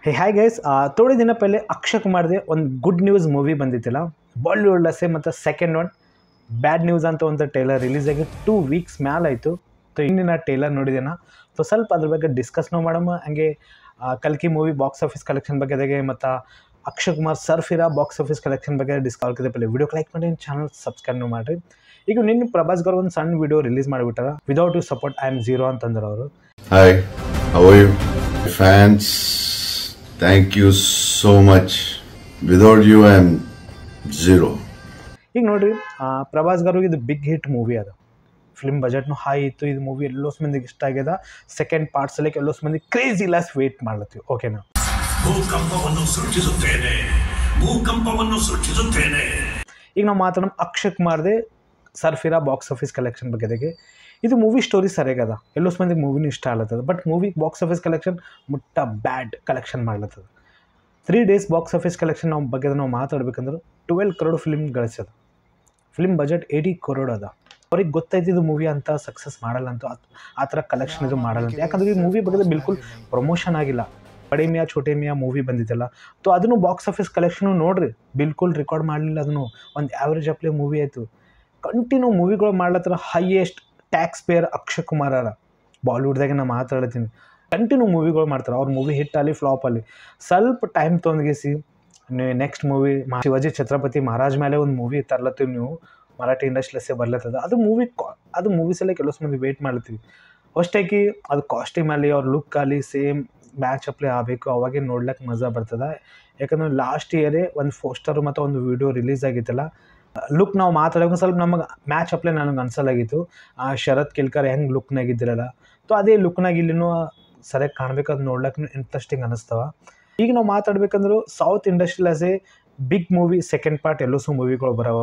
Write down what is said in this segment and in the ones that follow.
हे hi guys थोड़े दिन पहले अक्षय कुमार दे ಒಂದು ಗುಡ್ ನ್ಯೂಸ್ ಮೂವಿ ಬಂದಿತ್ತಲ್ಲ ಬಾಲಿವುಡ್ ಅಸೆ ಮತ್ತು ಸೆಕೆಂಡ್ ಒನ್ ಬ್ಯಾಡ್ ನ್ಯೂಸ್ ಅಂತ ಒಂದು ಟ್ರೇಲರ್ ರಿಲೀಸ್ ಆಗಿ 2 ವೀಕ್ಸ್ ಮೇಲೆ ಆಯಿತು. ಸೊ ಇನ್ನಿನ ಟ್ರೇಲರ್ ನೋಡಿದೇನ ಸೊ ಸ್ವಲ್ಪ ಅದ್ರ ಬಗ್ಗೆ ಡಿಸ್ಕಸ್ ಮಾಡಮ್ಮ. ಹಂಗೆ ಕಲ್ಕಿ ಮೂವಿ ಬಾಕ್ಸ್ ಆಫೀಸ್ ಕಲೆಕ್ಷನ್ ಬಗ್ಗೆ ಮತ್ತು Akshay Kumar Sarfira box office collection ಬಗ್ಗೆ ಡಿಸ್ಕಸ್ ಪहिले ವಿಡಿಯೋಕ್ಕೆ ಲೈಕ್ ಮಾಡಿ, ಚಾನಲ್ ಸಬ್ಸ್ಕ್ರೈಬ್ ಮಾಡಿರಿ. ಈಗ ನಿನ್ನ ಪ್ರಭಾಸ್ ಗೌರ್ ಒಂದು ಸಣ್ಣ ವಿಡಿಯೋ ರಿಲೀಸ್ ಮಾಡಿಬಿಟ್ಟಾರ, without you support I am zero ಅಂತಂದ್ರೆ ಅವರು. Hi, how are you fans? Thank you so much. Without you, I am zero. ಈಗ ನೋಡ್ರಿ, ಪ್ರಭಾಸ್ ಗೌರಿಗೆ ಇದು ಬಿಗ್ ಹಿಟ್ ಮೂವಿ ಅದ. ಫಿಲ್ಮ್ ಬಜೆಟ್ನು ಹೈ ಇತ್ತು. ಇದು ಮೂವಿ ಎಲ್ಲೋಸ್ ಮಂದಿಗೆ ಇಷ್ಟ ಆಗ್ಯದ. ಸೆಕೆಂಡ್ ಪಾರ್ಟ್ಸ್ ಅಲ್ಲಿ ಎಲ್ಲೋಸ್ ಮಂದಿ ಕ್ರೇಜಿ ಲಾಸ್ ವೇಟ್ ಮಾಡ್ಲತ್ತೀವಿ. ಓಕೆನಾ? ಈಗ ನಾವು ಮಾತಾಡೋಣ ಅಕ್ಷಯ್ ಕುಮಾರ್ದೆ ಸರ್ಫಿರಾ ಬಾಕ್ಸ್ ಆಫೀಸ್ ಕಲೆಕ್ಷನ್ ಬಗ್ಗೆ. ಇದು ಮೂವಿ ಸ್ಟೋರಿ ಸರಿಯಾಗದ, ಎಲ್ಲೋಸ್ ಮಂದಿಗೆ ಮೂವಿನೂ ಇಷ್ಟ ಆಗ್ಲತ್ತದ. But movie box office collection ಮುಟ್ಟ ಬ್ಯಾಡ್ ಕಲೆಕ್ಷನ್ ಮಾಡ್ಲತ್ತದ. 3 ಡೇಸ್ ಬಾಕ್ಸ್ ಆಫೀಸ್ ಕಲೆಕ್ಷನ್ ಬಗ್ಗೆ ನಾವು ಮಾತಾಡ್ಬೇಕಂದ್ರೆ 12 crore ಫಿಲ್ಮ್ ಗಳಿಸೋದು. ಫಿಲ್ಮ್ ಬಜೆಟ್ 80 crore ಅದ. ಅವ್ರಿಗೆ ಗೊತ್ತಾಯ್ತಿದ್ದು ಮೂವಿ ಅಂತ ಸಕ್ಸಸ್ ಮಾಡಲ್ಲ ಅಂತ, ಆ ಥರ ಕಲೆಕ್ಷನ್ ಇದು ಮಾಡಲ್ಲ ಅಂತ. ಯಾಕಂದ್ರೆ ಈ ಮೂವಿ ಬಗ್ಗೆ ಬಿಲ್ಕುಲ್ ಪ್ರಮೋಷನ್ ಆಗಿಲ್ಲ. ಬಡೆ ಮಿಯಾ ಛೋಟೆ ಮಿಯಾ ಮೂವಿ ಬಂದಿತ್ತಲ್ಲ, ಸೊ ಅದನ್ನು ಬಾಕ್ಸ್ ಆಫೀಸ್ ಕಲೆಕ್ಷನು ನೋಡ್ರಿ ಬಿಲ್ಕುಲ್ ರೆಕಾರ್ಡ್ ಮಾಡಲಿಲ್ಲ. ಅದನ್ನು ಒಂದು ಆ್ಯಾವ್ರೇಜ್ ಅಪ್ಲೇ ಮೂವಿ ಆಯಿತು. ಕಂಟಿನ್ಯೂ ಮೂವಿಗಳು ಮಾಡ್ಲತ್ತಾರ. Highest tax payer Akshay Kumar ಅರ ಬಾಲಿವುಡ್ದಾಗೆ ನಾನು ಮಾತಾಡ್ತೀನಿ. ಕಂಟಿನ್ಯೂ ಮೂವಿಗಳು ಮಾಡ್ತಾರೆ. ಅವ್ರ ಮೂವಿ ಹಿಟ್ ಅಲ್ಲಿ ಫ್ಲಾಪ್ ಅಲ್ಲಿ ಸ್ವಲ್ಪ ಟೈಮ್ ತೊಗೊಂಡ್ಗಿಸಿ ನೆಕ್ಸ್ಟ್ ಮೂವಿ ಶಿವಾಜಿ ಛತ್ರಪತಿ ಮಹಾರಾಜ್ ಮೇಲೆ ಒಂದು ಮೂವಿ ತರ್ಲತ್ತೀವಿ. ನೀವು ಮರಾಠಿ ಇಂಡಸ್ಟ್ರಿಯಲ್ಲೇ ಬರ್ಲತ್ತದ. ಅದು ಮೂವೀಸಲ್ಲೇ ಕೆಲವು ಮಂದಿ ವೇಟ್ ಮಾಡ್ತೀವಿ. ಅಷ್ಟಾಗಿ ಅದು ಕಾಸ್ಟ್ಯೂಮ್ ಅಲ್ಲಿ ಅವ್ರ ಲುಕ್ ಅಲ್ಲಿ ಸೇಮ್ ಮ್ಯಾಚ್ ಅಪ್ಲೇ ಆಗಬೇಕು, ಅವಾಗೇ ನೋಡ್ಲಿಕ್ಕೆ ಮಜಾ ಬರ್ತದೆ. ಯಾಕಂದ್ರೆ ಲಾಸ್ಟ್ ಇಯರೇ ಒಂದು ಪೋಸ್ಟರ್ ಮತ್ತು ಒಂದು ವಿಡಿಯೋ ರಿಲೀಸ್ ಆಗಿತ್ತಲ್ಲ, ಲುಕ್ ನಾವು ಮಾತಾಡೋಕೆ ಸ್ವಲ್ಪ ನಮಗೆ ಮ್ಯಾಚ್ ಅಪ್ಲೇ ನನಗೆ ಅನ್ಸಲಾಗಿತ್ತು. ಶರತ್ ಕೆಲ್ಕರ್ ಹೆಂಗೆ ಲುಕ್ನಾಗಿದ್ದಿರಲ್ಲ, ಸೊ ಅದೇ ಲುಕ್ನಾಗ ಇಲ್ಲಿನೂ ಸರಿಯಾಗಿ ಕಾಣ್ಬೇಕು. ಅದು ನೋಡ್ಲಿಕ್ಕೆ ಇಂಟ್ರೆಸ್ಟಿಂಗ್ ಅನ್ನಿಸ್ತವ. ಈಗ ನಾವು ಮಾತಾಡ್ಬೇಕಂದ್ರೆ ಸೌತ್ ಇಂಡಸ್ಟ್ರಿಯಲ್ಲೇ ಬಿಗ್ ಮೂವಿ ಸೆಕೆಂಡ್ ಪಾರ್ಟ್ ಎಲ್ಲೋಸು ಮೂವಿಗಳು ಬರವ.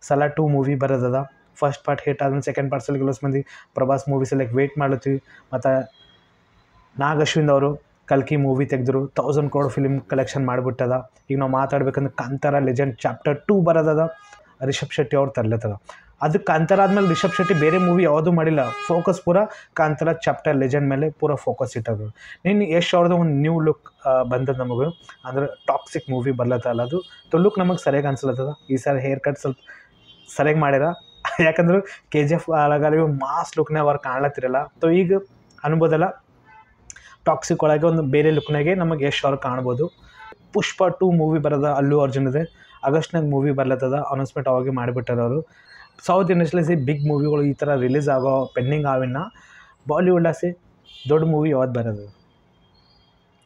ಸಲಾರ್ 2 ಮೂವಿ ಬರೋದದ. ಫಸ್ಟ್ ಪಾರ್ಟ್ ಹಿಟ್ ಆದ್ಮೇಲೆ ಸೆಕೆಂಡ್ ಪಾರ್ಟ್ಸಲ್ಲಿ ಕೆಲವು ಮಂದಿ ಪ್ರಭಾಸ್ ಮೂವೀಸಲ್ಲಿ ವೇಟ್ ಮಾಡ್ಲತ್ತೀವಿ. ಮತ್ತು ನಾಗ್ ಅಶ್ವಿನ್ ಅವರು ಕಲ್ಕಿ ಮೂವಿ ತೆಗೆದ್ರು, 1000 crore ಫಿಲ್ಮ್ ಕಲೆಕ್ಷನ್ ಮಾಡಿಬಿಟ್ಟದ. ಈಗ ನಾವು ಮಾತಾಡ್ಬೇಕಂದ್ರೆ ಕಾಂತಾರ ಲೆಜೆಂಡ್ ಚಾಪ್ಟರ್ 2 ಬರೋದದ. ರಿಷಬ್ ಶೆಟ್ಟಿ ಅವ್ರು ತರ್ಲತ್ತದ. ಅದು ಕಾಂತಾರ ಆದ್ಮೇಲೆ ರಿಷಬ್ ಶೆಟ್ಟಿ ಬೇರೆ ಮೂವಿ ಯಾವುದೂ ಮಾಡಿಲ್ಲ. ಫೋಕಸ್ ಪೂರ ಕಾಂತಾರ ಚಾಪ್ಟರ್ ಲೆಜೆಂಡ್ ಮೇಲೆ ಪೂರ ಫೋಕಸ್ ಇಟ್ಟರು. ನಿನ್ನ ಯಶ್ ಅವ್ರದ್ದು ಒಂದು ನ್ಯೂ ಲುಕ್ ಬಂದದ ನಮಗೆ. ಅಂದ್ರೆ ಟಾಕ್ಸಿಕ್ ಮೂವಿ ಬರ್ಲತ್ತಲ್ಲ, ಅದು ಸೊ ಲುಕ್ ನಮಗೆ ಸರಿಯಾಗಿ ಅನ್ಸ್ಲತ್ತದ. ಈ ಸಾರಿ ಹೇರ್ ಕಟ್ ಸ್ವಲ್ಪ ಸರಿಯಾಗಿ ಮಾಡ್ಯಾರ. ಯಾಕಂದ್ರೆ KGF ಒಳಗಾಲಿ ಮಾಸ್ ಲುಕ್ನಾಗ ಅವ್ರು ಕಾಣ್ಲತ್ತಿರಲ್ಲ. ಸೊ ಈಗ ಅನ್ಬೋದಲ್ಲ, ಟಾಕ್ಸಿಕ್ ಒಳಗೆ ಒಂದು ಬೇರೆ ಲುಕ್ನಾಗೆ ನಮಗೆ ಯಶ್ ಅವ್ರು ಕಾಣ್ಬೋದು. ಪುಷ್ಪ 2 ಮೂವಿ ಬರೋದ ಅಲ್ಲು ಅರ್ಜುನದೇ. ಆಗಸ್ಟ್ನಾಗ ಮೂವಿ ಬರ್ಲತ್ತದ. ಅನೌನ್ಸ್ಮೆಂಟ್ ಅವಾಗೆ ಮಾಡಿಬಿಟ್ಟಾರ ಅವರು. ಸೌತ್ ಇಂಡಸ್ಟ್ರಿಯಲ್ಲಿ ಬಿಗ್ ಮೂವಿಗಳು ಈ ಥರ ರಿಲೀಸ್ ಆಗೋ ಪೆಂಡಿಂಗ್ ಆವಿನ. ಬಾಲಿವುಡ್ ಆಸೆ ದೊಡ್ಡ ಮೂವಿ ಯಾವತ್ತು ಬರೋದು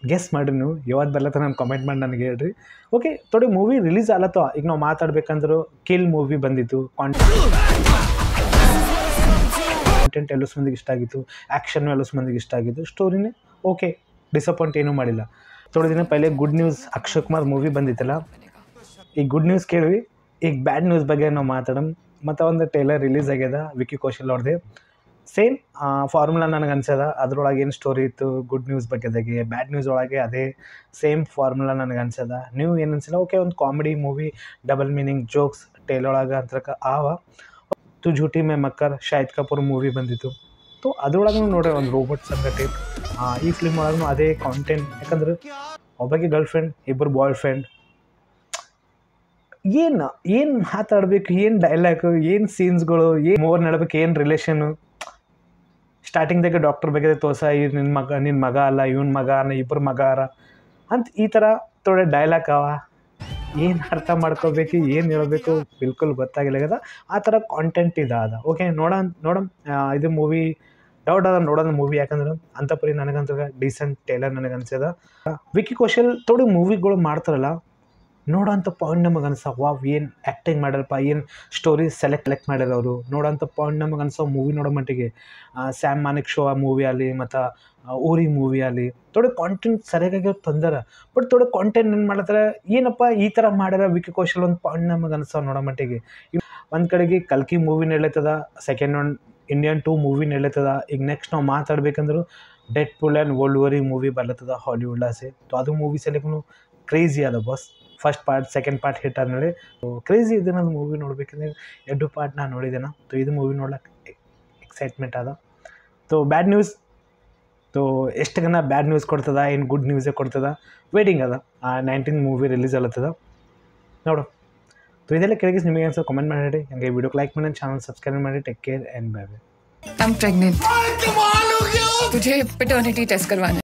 ಗೆಸ್ ಮಾಡಿರಿ ನೀವು. ಯಾವತ್ತು ಬರ್ಲತ್ತ ನಾನು ಕಮೆಂಟ್ ಮಾಡಿ ನನಗೆ ಹೇಳ್ರಿ. ಓಕೆ, ಥೋಡೆ ಮೂವಿ ರಿಲೀಸ್ ಆಗ್ಲತ್ತವ. ಈಗ ನಾವು ಮಾತಾಡ್ಬೇಕಂದ್ರೆ ಕಿಲ್ ಮೂವಿ ಬಂದಿತ್ತು. ಕಾಂಟೆಂಟ್ ಎಲ್ಲೋಸ್ ಮಂದಿಗೆ ಇಷ್ಟ ಆಗಿತ್ತು. ಆ್ಯಕ್ಷನ್ ಎಲ್ಲೋಸ್ ಮಂದಿಗೆ ಇಷ್ಟ ಆಗಿತ್ತು. ಸ್ಟೋರಿನೇ ಓಕೆ, ಡಿಸಪಾಯಿಂಟ್ ಏನೂ ಮಾಡಿಲ್ಲ. ಥೋಡೆ ದಿನ ಪहिले good news Akshay Kumar movie ಬಂದಿತ್ತಲ್ಲ, ಈಗ ಗುಡ್ ನ್ಯೂಸ್ ಕೇಳಿವಿ. ಈಗ ಬ್ಯಾಡ್ ನ್ಯೂಸ್ ಬಗ್ಗೆ ನಾವು ಮಾತಾಡೋಣ. ಮತ್ತು ಒಂದು ಟ್ರೇಲರ್ ರಿಲೀಸ್ ಆಗ್ಯದ ವಿಕ್ಕಿ ಕೌಶಲ್ ಅವ್ರದ್ದೇ. ಸೇಮ್ ಫಾರ್ಮುಲಾ ನನಗೆ ಅನ್ಸದ. ಅದ್ರೊಳಗೆ ಏನು ಸ್ಟೋರಿ ಇತ್ತು ಗುಡ್ ನ್ಯೂಸ್ ಬಗ್ಗೆದಾಗೆ, ಬ್ಯಾಡ್ ನ್ಯೂಸ್ ಒಳಗೆ ಅದೇ ಸೇಮ್ ಫಾರ್ಮುಲಾ ನನಗೆ ಅನ್ಸದ. ನೀವು ಏನು ಅನ್ಸಿಲ್ಲ. ಓಕೆ, ಒಂದು comedy movie, double meaning jokes ಟೇಲೊಳಗೆ ಅಂತ ಆವ. ತು ಝೂಟಿ ಮೇ ಮಕ್ಕರ್ ಶಾಹಿದ್ ಕಪೂರ್ ಮೂವಿ ಬಂದಿತ್ತು. ಸೊ ಅದ್ರೊಳಗೂ ನೋಡ್ರಿ ಒಂದು ರೋಬೋಟ್ ಸಂಗತಿ. ಈ ಫಿಲ್ಮ್ ಒಳಗೂ ಅದೇ ಕಾಂಟೆಂಟ್. ಯಾಕಂದ್ರೆ ಒಬ್ಬಾಕಿ ಗರ್ಲ್ ಫ್ರೆಂಡ್, ಇಬ್ಬರು ಬಾಯ್ ಫ್ರೆಂಡ್, ಏನು ಮಾತಾಡಬೇಕು, ಏನು ಡೈಲಾಗು, ಏನು ಸೀನ್ಸ್ಗಳು, ಏನು ಮೂವರ್ ನಡ್ಬೇಕು, ಏನು ರಿಲೇಷನು. ಸ್ಟಾರ್ಟಿಂಗ್ದಾಗೆ ಡಾಕ್ಟರ್ ಬಗ್ಗೆ ತೋರ್ಸ, ನಿನ್ನ ಮಗ ಅಲ್ಲ ಇವನ್ ಮಗ ಅನ್ನ, ಇಬ್ಬರು ಮಗ ಅರ ಅಂತ ಈ ಥರ ಥೋಡೆ ಡೈಲಾಗ್ ಅವ. ಏನು ಅರ್ಥ ಮಾಡ್ಕೋಬೇಕು, ಏನು ಹೇಳಬೇಕು ಬಿಲ್ಕುಲ್ ಗೊತ್ತಾಗಿಲ್ಲ. ಆ ಥರ ಕಾಂಟೆಂಟ್ ಅದ. ಓಕೆ, ನೋಡೋಣ ಇದು ಮೂವಿ ಡೌಟ್ ಅದ ನೋಡೋಣ ಮೂವಿ. ಯಾಕಂದ್ರೆ ಅಂಥಪರಿ ನನಗಂತೂ ಡೀಸೆಂಟ್ ಟೇಲರ್ ನನಗೆ ಅನ್ಸದ. ವಿಕ್ಕಿ ಕೌಶಲ್ ಥೋಡೆ ಮೂವಿಗಳು ಮಾಡ್ತಾರಲ್ಲ, ನೋಡೋಂಥ ಪಾಯಿಂಟ್ ನಮಗೆ ಅನ್ಸ ವಾವ್, ಏನು ಆ್ಯಕ್ಟಿಂಗ್ ಮಾಡ್ಯಾರಪ್ಪ, ಏನು ಸ್ಟೋರಿ ಸೆಲೆಕ್ಟ್ ಮಾಡ್ಯಾರ ಅವರು. ನೋಡೋಂಥ ಪಾಯಿಂಟ್ ನಮಗೆ ಅನ್ಸೋ ಮೂವಿ ನೋಡೋ ಮಟ್ಟಿಗೆ ಸ್ಯಾಮ್ ಮಾನಿಕ್ ಶೋ ಮೂವಿ ಆಗಲಿ ಮತ್ತು ಊರಿ ಮೂವಿ ಆಗಲಿ ಥೋಡೆ ಕಾಂಟೆಂಟ್ ಸರಿಯಾಗಿ ತಂದಾರ. ಬಟ್ ಥೋಡೆ ಕಾಂಟೆಂಟ್ ಏನು ಮಾಡ್ತಾರೆ, ಏನಪ್ಪ ಈ ಥರ ಮಾಡ್ಯಾರ ವಿಕ್ಕಿ ಕೌಶಲ್ ಒಂದು ಪಾಯಿಂಟ್ ನಮಗೆ ಅನ್ಸೋ ನೋಡೋ ಮಟ್ಟಿಗೆ. ಒಂದು ಕಡೆಗೆ ಕಲ್ಕಿ ಮೂವಿ ನಡೀತದ, ಸೆಕೆಂಡ್ ಒನ್ ಇಂಡಿಯನ್ 2 ಮೂವಿ ನಡೀತದ. ಈಗ ನೆಕ್ಸ್ಟ್ ನಾವು ಮಾತಾಡ್ಬೇಕಂದ್ರೆ ಡೆಡ್ ಪೂಲ್ ಆ್ಯಂಡ್ ವೋಲ್ವರಿ ಮೂವಿ ಬರ್ಲತ್ತದ ಹಾಲಿವುಡ್ ಆಸೆ. ಸೊ ಅದು ಮೂವಿ ಸೆಲೆಕ್ನು ಕ್ರೇಜಿ ಅದ boss. First part second part hit ಆದಮೇಲೆ ಕ್ರೇಜಿ ಇದೆ. ನಾನು ಮೂವಿ ನೋಡ್ಬೇಕಂದ್ರೆ 2 ಪಾರ್ಟ್ ನಾನು ನೋಡಿದ್ದೇನೆ. ಸೊ ಇದು ಮೂವಿ ನೋಡ್ಲಿಕ್ಕೆ ಎಕ್ಸೈಟ್ಮೆಂಟ್ ಅದ. ಸೊ ಬ್ಯಾಡ್ ನ್ಯೂಸ್ ತೋ ಎಷ್ಟು ಗನ ಬ್ಯಾಡ್ ನ್ಯೂಸ್ ಕೊಡ್ತದ ಏನು ಗುಡ್ ನ್ಯೂಸೇ ಕೊಡ್ತದ ವೇಟಿಂಗ್ ಅದ ಆ 19 ಮೂವಿ ರಿಲೀಸ್ ಆಗ್ಲತ್ತದ ನೋಡು. तो ಇದೆಲ್ಲ ಕೆಳಗೆ ನಿಮಗೆ ಅನ್ಸೋ ಕಮೆಂಟ್ ಮಾಡಿ, ಹಂಗೆ ವಿಡಿಯೋಕ್ಕೆ ಲೈಕ್ ಮಾಡಿ, ಚಾನಲ್ ಸಬ್ಸ್ಕ್ರೈಬ್ ಮಾಡಿ. Take care and bye bye. I'm pregnant. तुझे पैटर्निटी टेस्ट करवाना है.